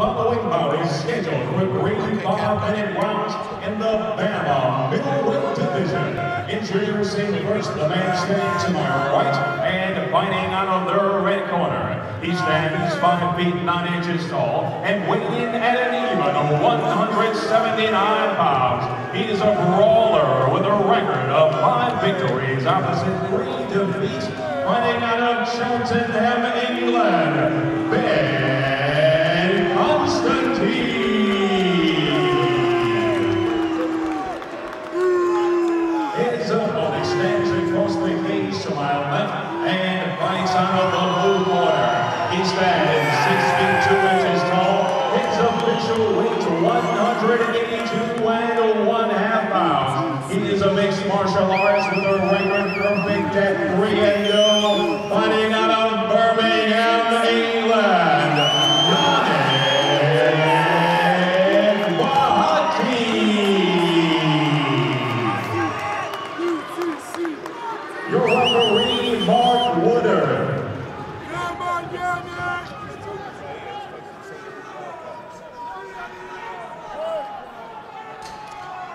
following bout is scheduled for 3 5-minute rounds in the BAMMA middleweight division. Introducing first the man standing to my right and fighting out of the red corner. He stands 5 feet 9 inches tall and weighing at an even 179 pounds. He is a brawler with a record of 5 victories opposite 3 defeats. Fighting out of Cheltenham, England, Constatine. His opponent stands across the cage to my left and fights out of the blue corner. He stands 6 feet 2 inches tall. His official weight 182.5 pounds. He is a mixed martial artist with a record perfect at 3-0. Fighting out of Birmingham, England, Yannick Bahati. Your referee, Mark Woodard.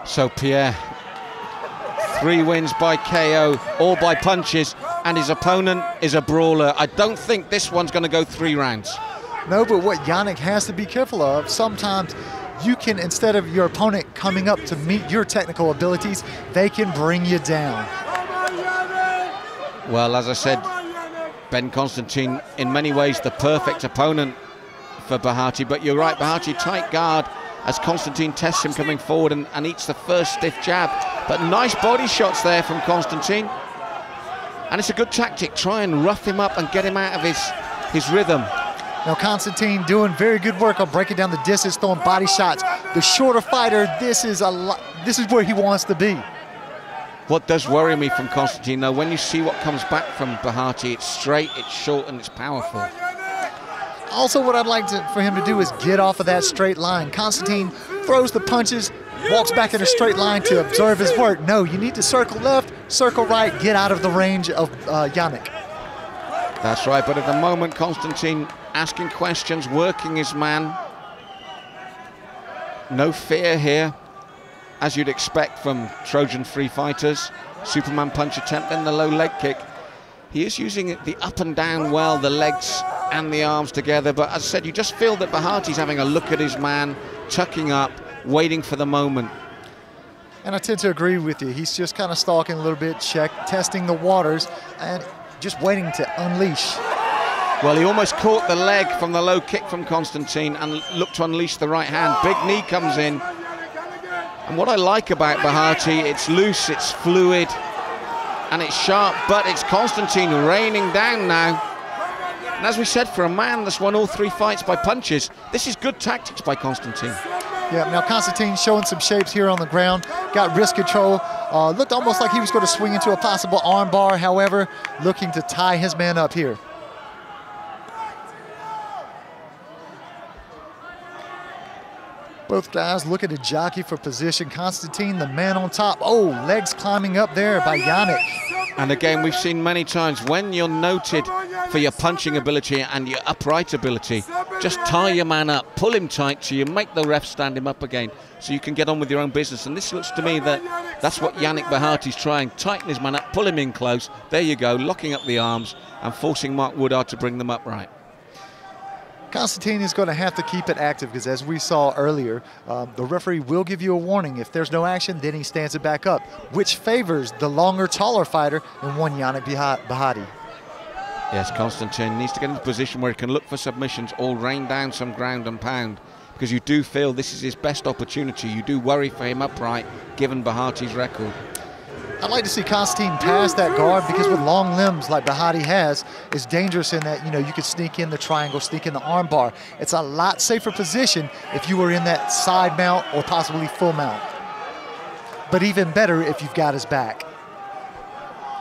So Pierre, 3 wins by KO, all by punches, and his opponent is a brawler. I don't think this one's going to go 3 rounds. No, but what Yannick has to be careful of, sometimes you can, instead of your opponent coming up to meet your technical abilities, they can bring you down. Well, as I said, Ben Constatine, in many ways, the perfect opponent for Bahati. But you're right, Bahati, tight guard as Constatine tests him coming forward and eats the first stiff jab. But nice body shots there from Constatine. And it's a good tactic, try and rough him up and get him out of his rhythm. Now Constatine doing very good work on breaking down the distance, throwing body shots. The shorter fighter, this is where he wants to be. What does worry me from Constatine, though, when you see what comes back from Bahati, it's straight, it's short, and it's powerful. Also, what I'd like for him to do is get off of that straight line. Constatine throws the punches, walks back in a straight line to observe his work. No, you need to circle left, circle right, get out of the range of Yannick. That's right, but at the moment, Constatine asking questions, working his man. No fear here, as you'd expect from Trojan free fighters. Superman punch attempt, then the low leg kick. He is using the up and down well, the legs and the arms together, but as I said, you just feel that Bahati's having a look at his man, tucking up, waiting for the moment. And I tend to agree with you. He's just kind of stalking a little bit, testing the waters, and just waiting to unleash. Well, he almost caught the leg from the low kick from Constatine and looked to unleash the right hand. Big knee comes in. And what I like about Bahati, it's loose, it's fluid, and it's sharp, but it's Constatine raining down now. And as we said, for a man that's won all 3 fights by punches, this is good tactics by Constatine. Yeah, now Constatine showing some shapes here on the ground, got wrist control, looked almost like he was going to swing into a possible arm bar, however, looking to tie his man up here. Both guys looking to jockey for position. Constatine, the man on top. Oh, legs climbing up there by Yannick. And again, we've seen many times when you're noted for your punching ability and your upright ability, just tie your man up, pull him tight so you make the ref stand him up again so you can get on with your own business. And this looks to me that that's what Yannick Bahati's trying. Tighten his man up, pull him in close. There you go, locking up the arms and forcing Mark Woodard to bring them upright. Constatine is going to have to keep it active because, as we saw earlier, the referee will give you a warning. If there's no action, then he stands it back up, which favors the longer, taller fighter and one Yannick Bahati. Yes, Constatine needs to get into a position where he can look for submissions or rain down some ground and pound, because you do feel this is his best opportunity. You do worry for him upright, given Bahati's record. I'd like to see Constatine pass that guard, because with long limbs like Bahati has, it's dangerous in that, you know, you could sneak in the triangle, sneak in the arm bar. It's a lot safer position if you were in that side mount or possibly full mount. But even better if you've got his back.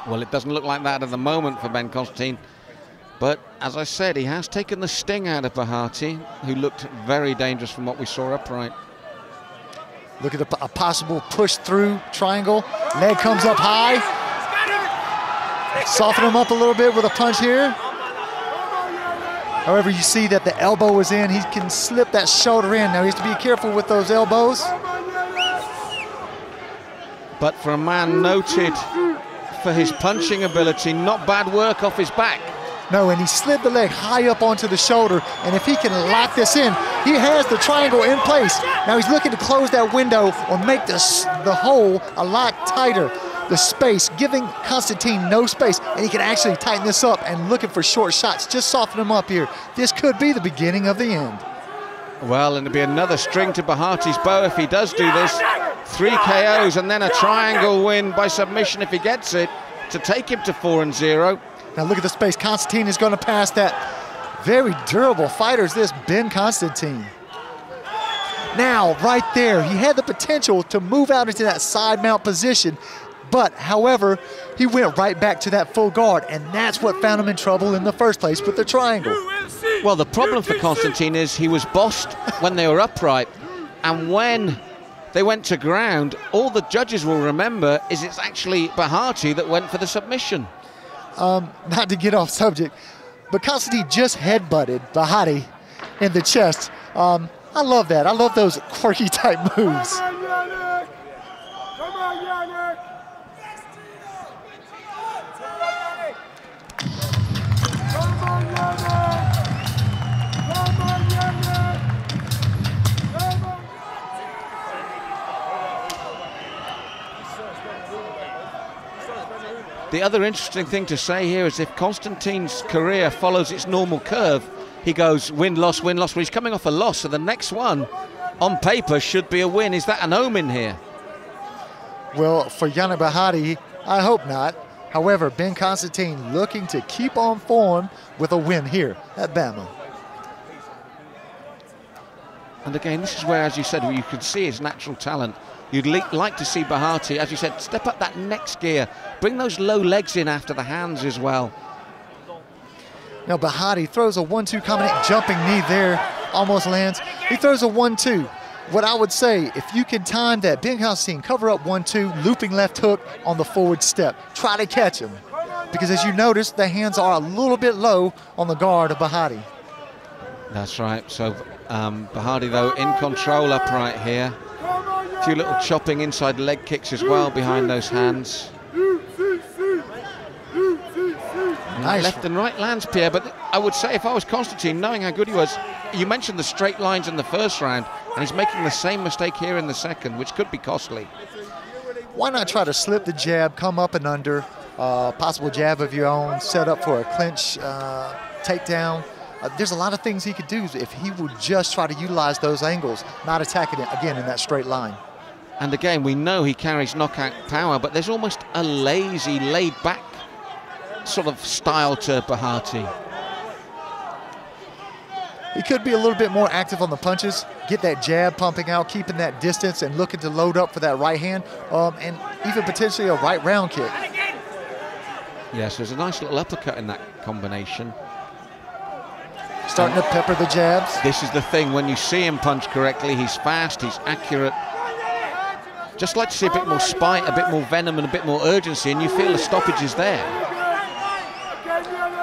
Well, it doesn't look like that at the moment for Ben Constatine. But as I said, he has taken the sting out of Bahati, who looked very dangerous from what we saw upright. Look at a possible push through triangle. Leg comes up high. Soften him up a little bit with a punch here. However, you see that the elbow is in. He can slip that shoulder in. Now he has to be careful with those elbows. But for a man noted for his punching ability, not bad work off his back. No, and he slid the leg high up onto the shoulder, and if he can lock this in, he has the triangle in place. Now he's looking to close that window or make the hole a lot tighter, the space, giving Constatine no space, and he can actually tighten this up and looking for short shots, just soften him up here. This could be the beginning of the end. Well, and it'll be another string to Bahati's bow if he does do this. 3 KOs and then a triangle win by submission if he gets it to take him to 4-0. Now look at the space. Constatine is going to pass that. Very durable fighter is this Ben Constatine. Now, right there, he had the potential to move out into that side mount position, but however, he went right back to that full guard, and that's what found him in trouble in the first place with the triangle. Well, the problem for Constatine is he was bossed when they were upright, and when they went to ground, all the judges will remember is it's actually Bahati that went for the submission. Not to get off subject, but Constatine just headbutted Bahati in the chest. I love that. I love those quirky type moves. Come on, Yannick! Come on, Yannick! Come on, Yannick! Come on! The other interesting thing to say here is if Constantine's career follows its normal curve, he goes win, loss, win, loss. Well, he's coming off a loss, so the next one on paper should be a win. Is that an omen here? Well, for Yannick Bahati, I hope not. However, Ben Constatine looking to keep on form with a win here at BAMMA. And again, this is where, as you said, you can see his natural talent. You'd like to see Bahati, as you said, step up that next gear, bring those low legs in after the hands as well. Now Bahati throws a 1-2 combination, jumping knee there, almost lands. He throws a 1-2. What I would say, if you can time that, Ben Constatine, cover up 1-2, looping left hook on the forward step. Try to catch him. Because as you notice, the hands are a little bit low on the guard of Bahati. That's right. So Bahati, though, in control upright here. A few little chopping inside leg kicks as well behind those hands. Nice. Left and right lands, Pierre, but I would say if I was Constatine, knowing how good he was, you mentioned the straight lines in the first round, and he's making the same mistake here in the second, which could be costly. Why not try to slip the jab, come up and under, possible jab of your own, set up for a clinch takedown. There's a lot of things he could do if he would just try to utilize those angles, not attacking it again in that straight line. And again, we know he carries knockout power, but there's almost a lazy, laid-back sort of style to Bahati. He could be a little bit more active on the punches, get that jab pumping out, keeping that distance and looking to load up for that right hand, and even potentially a right round kick. Yes, there's a nice little uppercut in that combination. Starting to pepper the jabs. This is the thing, when you see him punch correctly, he's fast, he's accurate. Just like to see a bit more spite, a bit more venom and a bit more urgency, and you feel the stoppage is there.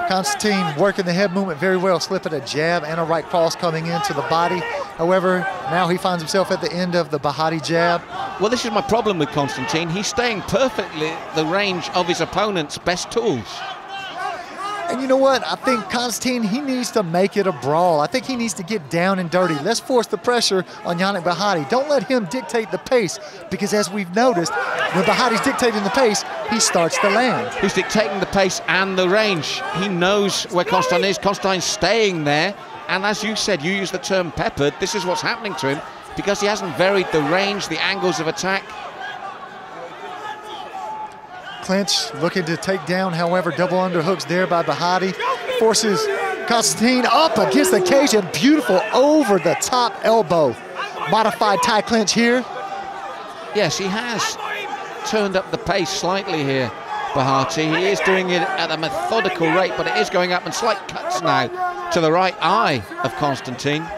Constatine working the head movement very well, slipping a jab and a right cross coming into the body. However, now he finds himself at the end of the Bahati jab. Well, this is my problem with Constatine. He's staying perfectly the range of his opponent's best tools. And you know what? I think Constatine, he needs to make it a brawl. I think he needs to get down and dirty. Let's force the pressure on Yannick Bahati. Don't let him dictate the pace, because as we've noticed, when Bahati's dictating the pace, he starts to land. He's dictating the pace and the range. He knows where Constatine is. Constantine's staying there. And as you said, you used the term peppered. This is what's happening to him, because he hasn't varied the range, the angles of attack. Clinch looking to take down, however, double underhooks there by Bahati. Forces Constatine up against the cage, and beautiful over the top elbow. Modified tie clinch here. Yes, he has turned up the pace slightly here, Bahati. He is doing it at a methodical rate, but it is going up, and slight cuts now to the right eye of Constatine.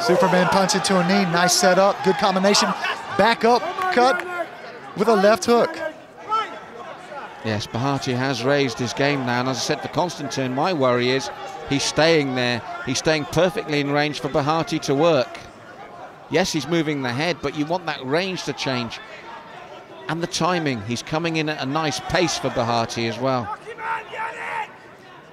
Superman punch into a knee, nice setup, good combination. Back up, cut with a left hook. Yes, Bahati has raised his game now, and as I said for Constatine, my worry is he's staying there. He's staying perfectly in range for Bahati to work. Yes, he's moving the head, but you want that range to change. And the timing, he's coming in at a nice pace for Bahati as well.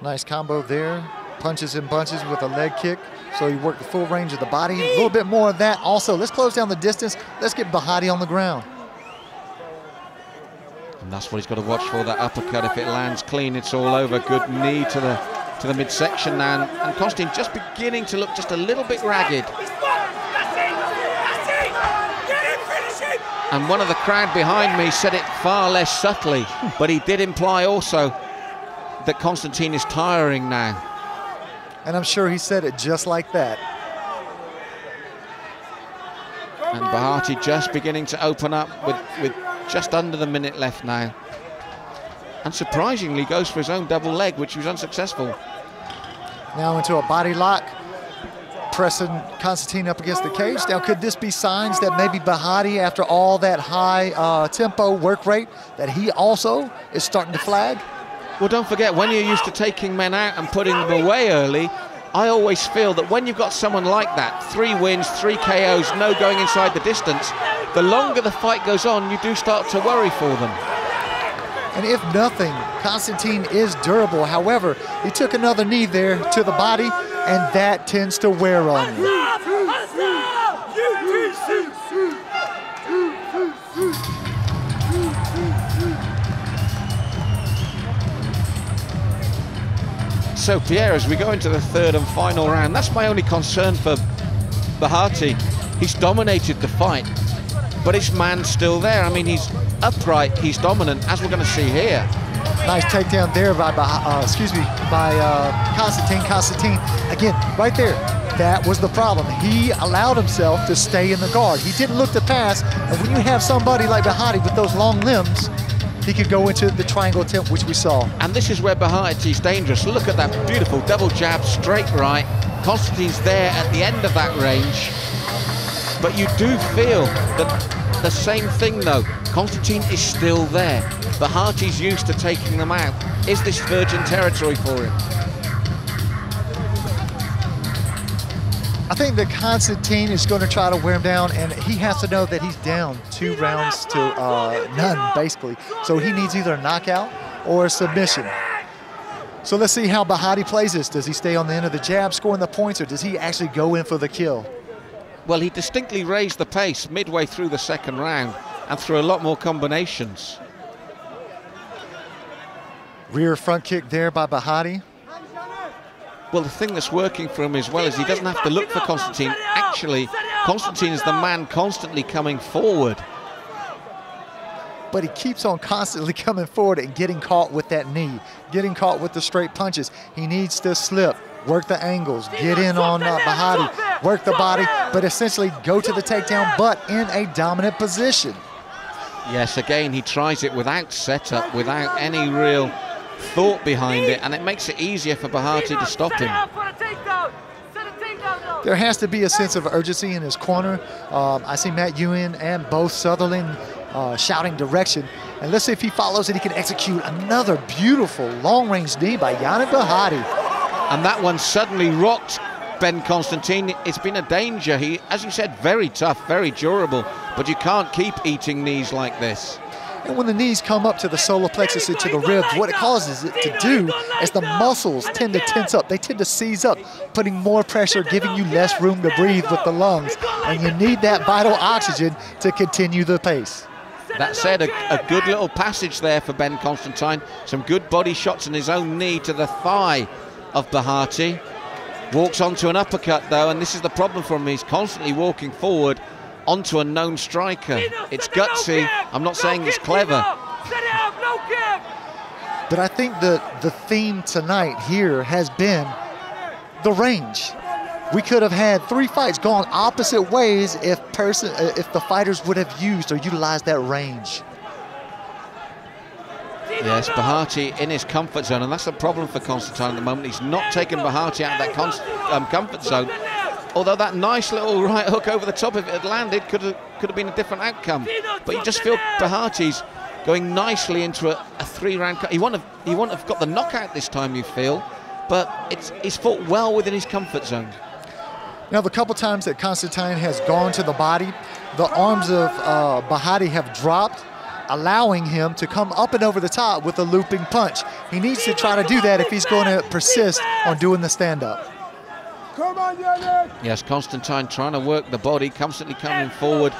Nice combo there. Punches and bunches with a leg kick. So you work the full range of the body. A little bit more of that. Also, let's close down the distance. Let's get Bahati on the ground. And that's what he's got to watch for, that uppercut. If it lands clean, it's all over. Good knee to the midsection now. And Constatine just beginning to look just a little bit ragged. And one of the crowd behind me said it far less subtly, but he did imply also that Constatine is tiring now. And I'm sure he said it just like that. And Bahati just beginning to open up with just under the minute left now. And surprisingly goes for his own double leg, which was unsuccessful. Now into a body lock, pressing Constatine up against the cage. Now could this be signs that maybe Bahati, after all that high tempo work rate, that he also is starting to flag? Well, don't forget, when you're used to taking men out and putting them away early, I always feel that when you've got someone like that, 3 wins, 3 KOs, no going inside the distance, the longer the fight goes on, you do start to worry for them. And if nothing, Constatine is durable. However, he took another knee there to the body, and that tends to wear on you. So Pierre, as we go into the third and final round, that's my only concern for Bahati. He's dominated the fight, but his man's still there. I mean, he's upright, he's dominant, as we're going to see here. Nice takedown there by Constatine. Constatine, again, right there. That was the problem. He allowed himself to stay in the guard. He didn't look to pass, and when you have somebody like Bahati with those long limbs, he could go into the triangle attempt, which we saw. And this is where Bahati's dangerous. Look at that beautiful double jab, straight right. Constantine's there at the end of that range. But you do feel that the same thing, though. Constatine is still there. Bahati's used to taking them out. Is this virgin territory for him? I think that Constatine is going to try to wear him down, and he has to know that he's down 2 rounds to none, basically. So he needs either a knockout or a submission. So let's see how Bahati plays this. Does he stay on the end of the jab, scoring the points, or does he actually go in for the kill? Well, he distinctly raised the pace midway through the second round and threw a lot more combinations. Rear front kick there by Bahati. Well, the thing that's working for him as well is he doesn't have to look for Constatine. Actually, Constatine is the man constantly coming forward. But he keeps on constantly coming forward and getting caught with that knee, getting caught with the straight punches. He needs to slip, work the angles, get in on Bahati, work the body, but essentially go to the takedown, but in a dominant position. Yes, again, he tries it without setup, without any real thought behind it, and it makes it easier for Bahati to stop him. There has to be a sense of urgency in his corner. I see Matt Ewan and both Sutherland shouting direction, and let's see if he follows it. He can execute another beautiful long-range knee by Yannick Bahati. And that one suddenly rocked Ben Constatine. It's been a danger. He, as you said, very tough, very durable, but you can't keep eating knees like this. And when the knees come up to the solar plexus and to the ribs, what it causes it to do is the muscles tend to tense up. They tend to seize up, putting more pressure, giving you less room to breathe with the lungs. And you need that vital oxygen to continue the pace. That said, a good little passage there for Ben Constatine. Some good body shots in his own knee to the thigh of Bahati. Walks onto an uppercut, though, and this is the problem for him. He's constantly walking forward onto a known striker. It's gutsy. I'm not saying it's clever. But I think the theme tonight here has been the range. We could have had 3 fights gone opposite ways if the fighters would have used or utilized that range. Yes, Bahati in his comfort zone, and that's the problem for Constatine at the moment. He's not taking Bahati out of that comfort zone. Although that nice little right hook over the top, if it had landed, could have been a different outcome. But you just feel Bahati's going nicely into a 3-round. He wouldn't have got the knockout this time, you feel, but he's fought well within his comfort zone. Now, the couple times that Constatine has gone to the body, the arms of Bahati have dropped, allowing him to come up and over the top with a looping punch. He needs to try to do that if he's going to persist on doing the stand-up. Come on, Yannick. Yes, Constatine trying to work the body, constantly coming forward.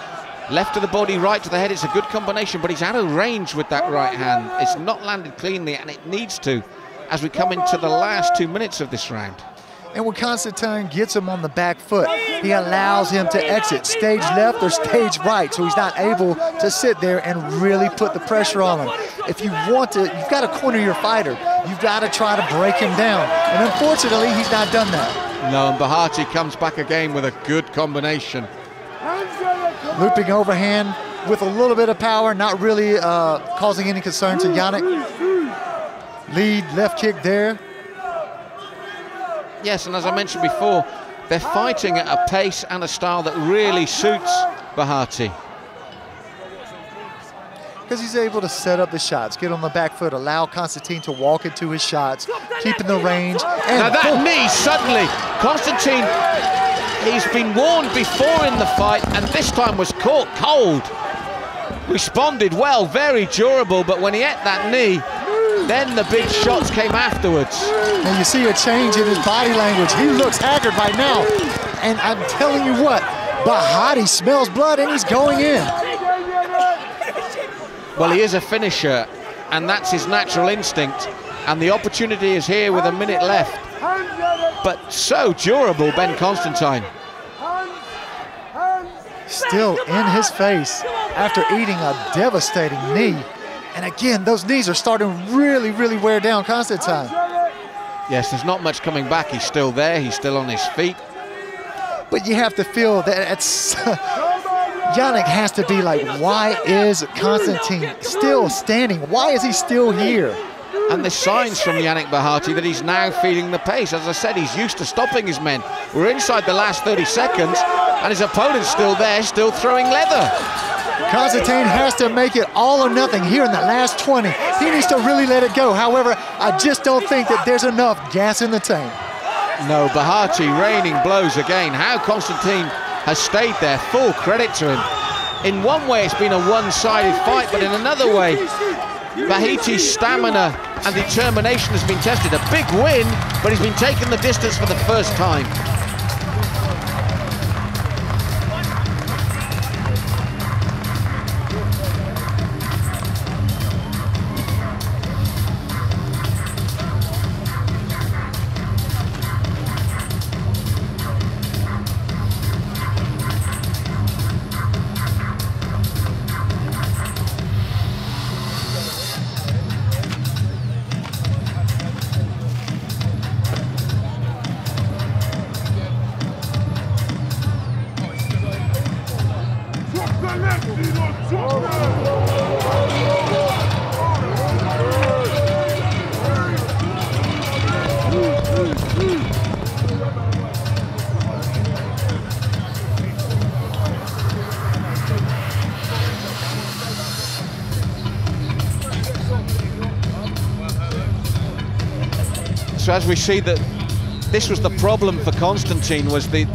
Left to the body, right to the head. It's a good combination, but he's out of range with that right hand. It's not landed cleanly, and it needs to as we come into the last 2 minutes of this round. And when Constatine gets him on the back foot, he allows him to exit stage left or stage right, so he's not able to sit there and really put the pressure on him. If you want to, you've got to corner your fighter. You've got to try to break him down. And unfortunately, he's not done that. No, and Bahati comes back again with a good combination. Looping overhand with a little bit of power, not really causing any concern to Yannick. Lead left kick there. Yes, and as I mentioned before, they're fighting at a pace and a style that really suits Bahati. Because he's able to set up the shots, get on the back foot, allow Constatine to walk into his shots, keeping the range. And now that knee, suddenly, Constatine, he's been warned before in the fight, and this time was caught cold. Responded well, very durable, but when he ate that knee, then the big shots came afterwards. And you see a change in his body language. He looks haggard right now. And I'm telling you what, Bahati smells blood and he's going in. Well, he is a finisher, and that's his natural instinct. And the opportunity is here with a minute left. But so durable, Ben Constatine. Still in his face after eating a devastating knee. And again, those knees are starting to really, really wear down Constatine. Yes, there's not much coming back. He's still there. He's still on his feet. But you have to feel that it's... Yannick has to be like, why is Constatine still standing? Why is he still here? And there's signs from Yannick Bahati that he's now feeling the pace. As I said, he's used to stopping his men. We're inside the last 30 seconds, and his opponent's still there, still throwing leather. Constatine has to make it all or nothing here in the last 20. He needs to really let it go. However, I just don't think that there's enough gas in the tank. No, Bahati raining blows again. How Constatine has stayed there, full credit to him. In one way, it's been a one-sided fight, but in another way, Bahati's stamina and determination has been tested. A big win, but he's been taking the distance for the first time. So as we see that this was the problem for Constatine, was the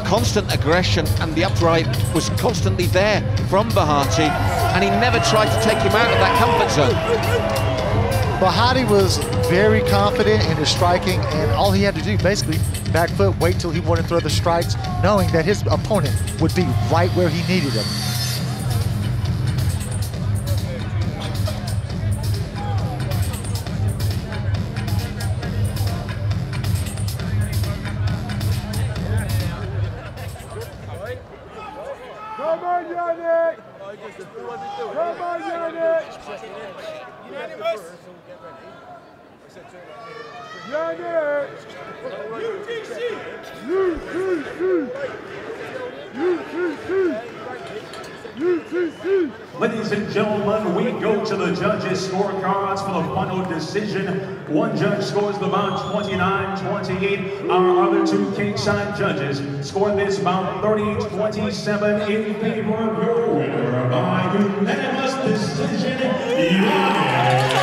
constant aggression, and the upright was constantly there from Bahati, and he never tried to take him out of that comfort zone. Bahati was very confident in his striking, and all he had to do, basically, back foot, wait till he wanted to throw the strikes, knowing that his opponent would be right where he needed him. Come on, Yannick! Come on, Yannick! Unanimous? Yannick! UTC! UTC! UTC! UTC! Ladies and gentlemen, we go to the judges' scorecards for the final decision. One judge scores the bout 29-28. Our other two kingside judges scored this bout 30-27 in favor of your winner by unanimous decision, Yannick.